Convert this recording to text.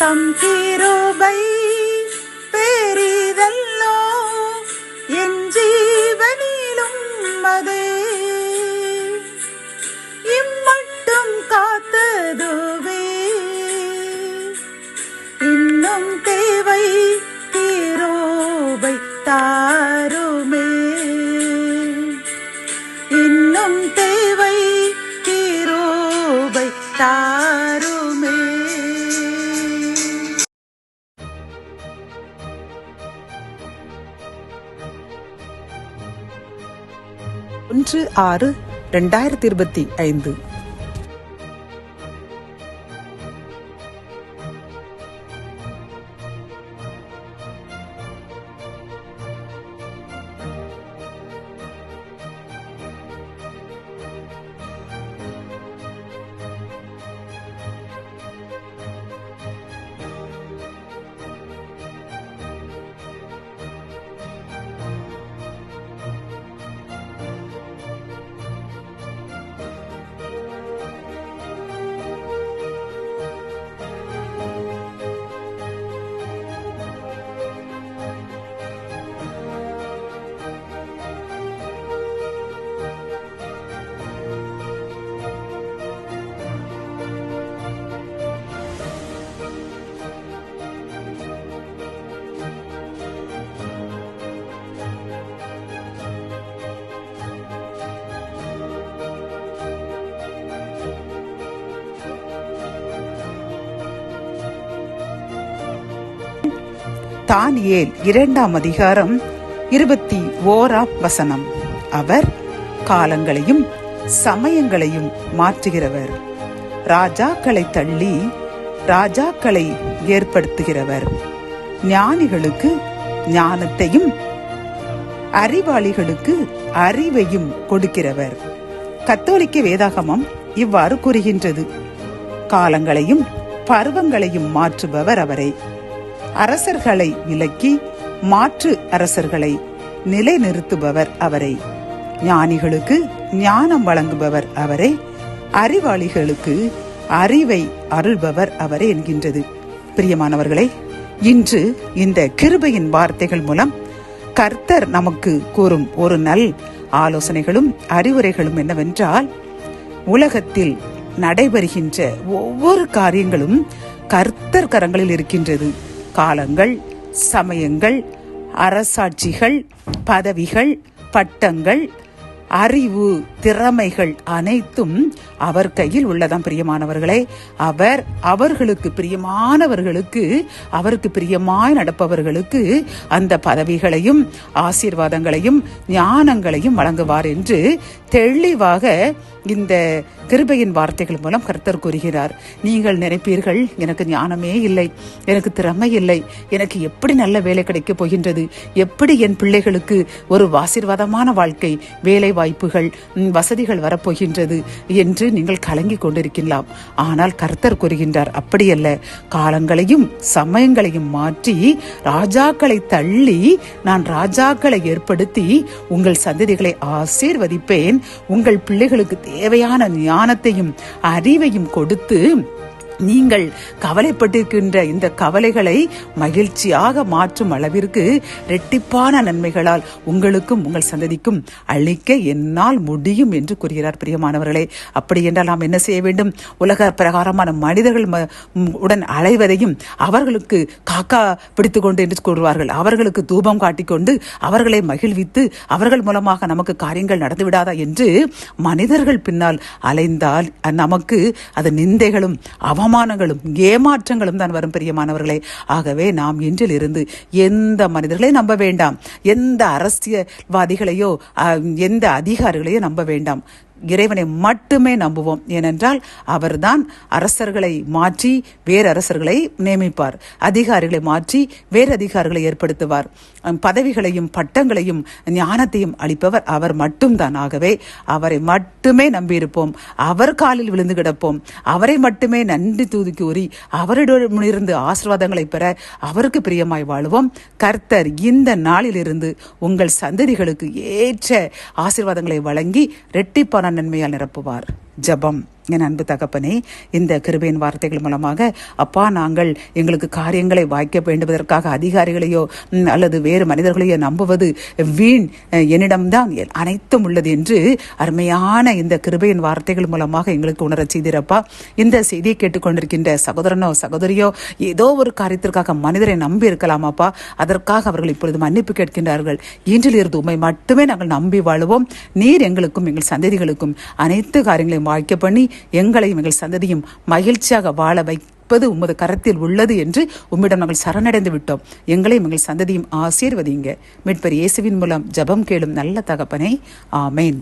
தம் கிருபை பெரிதல்லோ என் ஜீவனிலும் அதே இம்மட்டும் காத்ததுவே இன்னும் தேவை கிருபை தாருமே இன்னும் தேவை கிருபை தாருமே. 1/6/2025. தானியேல் 2ஆம் அதிகாரம் 21ஆம் வசனம். அவர் காலங்களையும் சமயங்களையும் மாற்றுகிறவர், ராஜாக்களை தள்ளி ராஜாக்களை ஏற்படுத்துகிறவர், ஞானிகளுக்கு ஞானத்தையும் அறிவாளிகளுக்கு அறிவையும் கொடுக்கிறவர். கத்தோலிக்க வேதாகமம் இவ்வாறு கூறுகின்றது. காலங்களையும் பருவங்களையும் மாற்றுபவர் அவரே. அரசர்களை விலக்கி மாற்று அரசர்களை நிலைநிறுத்துபவர் அவரே. ஞானிகளுக்கு ஞானம் வழங்குபவர் அவரே. அறிவாளிகளுக்கு அறிவை அருள்பவர் அவரே என்கின்றது. பிரியமானவர்களே, இன்று இந்த கிருபையின் வார்த்தைகள் மூலம் கர்த்தர் நமக்கு கூறும் ஒரு நல் ஆலோசனைகளும் அறிவுரைகளும் என்னவென்றால், உலகத்தில் நடைபெறுகின்ற ஒவ்வொரு காரியங்களும் கர்த்தர் கரங்களில் இருக்கின்றது. காலங்கள், சமயங்கள், அரசாட்சிகள், பதவிகள், பட்டங்கள், அறிவு, திறமைகள் அனைத்தும் அவர் கையில் உள்ளதாம். பிரியமானவர்களே, அவர் அவர்களுக்கு பிரியமானவர்களுக்கு, அவருக்கு பிரியமாய் நடப்பவர்களுக்கு அந்த பதவிகளையும் ஆசீர்வாதங்களையும் ஞானங்களையும் வழங்குவார் என்று தெளிவாக இந்த கிருபையின் வார்த்தைகள் மூலம் கர்த்தர் கூறுகிறார். நீங்கள் நினைப்பீர்கள், எனக்கு ஞானமே இல்லை, எனக்கு திறமை இல்லை, எனக்கு எப்படி நல்ல வேலை கிடைக்கப் போகின்றது, எப்படி என் பிள்ளைகளுக்கு ஒரு ஆசீர்வாதமான வாழ்க்கை, வேலை வாய்ப்புகள், வசதிகள் வரப்போகின்றது என்று நீங்கள் கலங்கி கொண்டிருக்கலாம். ஆனால் கர்த்தர் கூறுகின்றார், அப்படியல்ல. காலங்களையும் சமயங்களையும் மாற்றி ராஜாக்களை தள்ளி நான் ராஜாக்களை ஏற்படுத்தி உங்கள் சந்ததிகளை ஆசீர்வதிப்பேன். உங்கள் பிள்ளைகளுக்கு தேவையான ஞானத்தையும் அறிவையும் கொடுத்து நீங்கள் கவலைப்பட்டிருக்கின்ற இந்த கவலைகளை மகிழ்ச்சியாக மாற்றும் அளவிற்கு இரட்டிப்பான நன்மைகளால் உங்களுக்கும் உங்கள் சந்ததிக்கும் அளிக்க என்னால் முடியும் என்று கூறுகிறார். பிரியமானவர்களே, அப்படி என்றால் நாம் என்ன செய்ய வேண்டும்? உலக பிரகாரமான மனிதர்கள் உடன் அலைவதையும் அவர்களுக்கு காக்கா பிடித்து கொண்டு என்று கூறுவார்கள், அவர்களுக்கு தூபம் காட்டிக்கொண்டு அவர்களை மகிழ்வித்து அவர்கள் மூலமாக நமக்கு காரியங்கள் நடந்துவிடாதா என்று மனிதர்கள் பின்னால் அலைந்தால் நமக்கு அது நிந்தைகளும் அவமானங்களும் ஏமாற்றங்களும் தான் வரும். பிரியமானவர்களே, ஆகவே நாம் இன்றிலிருந்து எந்த மனிதர்களையும் நம்ப வேண்டாம், எந்த அரசியல்வாதிகளையோ எந்த அதிகாரிகளையோ நம்ப வேண்டாம். இறைவனை மட்டுமே நம்புவோம். ஏனென்றால் அவர்தான் அரசர்களை மாற்றி வேறு அரசர்களை நியமிப்பார், அதிகாரிகளை மாற்றி வேறு அதிகாரிகளை ஏற்படுத்துவார், பதவிகளையும் பட்டங்களையும் ஞானத்தையும் அளிப்பவர் அவர் மட்டும்தான். ஆகவே அவரை மட்டுமே நம்பியிருப்போம், அவர் காலில் விழுந்து கிடப்போம், அவரை மட்டுமே நன்றி தூதி கூறி அவரிடமிருந்து ஆசீர்வாதங்களை பெற அவருக்கு பிரியமாய் வாழுவோம். கர்த்தர் இந்த நாளிலிருந்து உங்கள் சந்ததிகளுக்கு ஏற்ற ஆசீர்வாதங்களை வழங்கி இரட்டிப்பான நன்மையால் நிரப்புவார். ஜெபம். என் அன்பு தகப்பனே, இந்த கிருபையின் வார்த்தைகள் மூலமாக அப்பா, நாங்கள் எங்களுக்கு காரியங்களை வாய்க்க வேண்டுவதற்காக அதிகாரிகளையோ அல்லது வேறு மனிதர்களையோ நம்புவது வீண், என்னிடம்தான் அனைத்தும் உள்ளது என்று அருமையான இந்த கிருபையின் வார்த்தைகள் மூலமாக எங்களுக்கு உணரச் செய்திருப்பா. இந்த செய்தியை கேட்டுக்கொண்டிருக்கின்ற சகோதரனோ சகோதரியோ ஏதோ ஒரு காரியத்திற்காக மனிதரை நம்பி இருக்கலாமாப்பா. அதற்காக அவர்கள் இப்பொழுது மன்னிப்பு கேட்கின்றார்கள். இன்றிலிருந்து உம்மை மட்டுமே நாங்கள் நம்பி வாழுவோம். நீர் எங்களுக்கும் எங்கள் சந்ததிகளுக்கும் அனைத்து காரியங்களையும் வாய்க்க பண்ணி எங்களையும் எங்கள் சந்ததியும் மகிழ்ச்சியாக வாழ வைப்பது உமது கரத்தில் உள்ளது என்று உம்மிடம் நாங்கள் சரணடைந்து விட்டோம். எங்களையும் எங்கள் சந்ததியும் ஆசீர்வதிங்க. மீட்பர் இயேசுவின் மூலம் ஜெபம் கேளும் நல்ல தகப்பனே, ஆமேன்.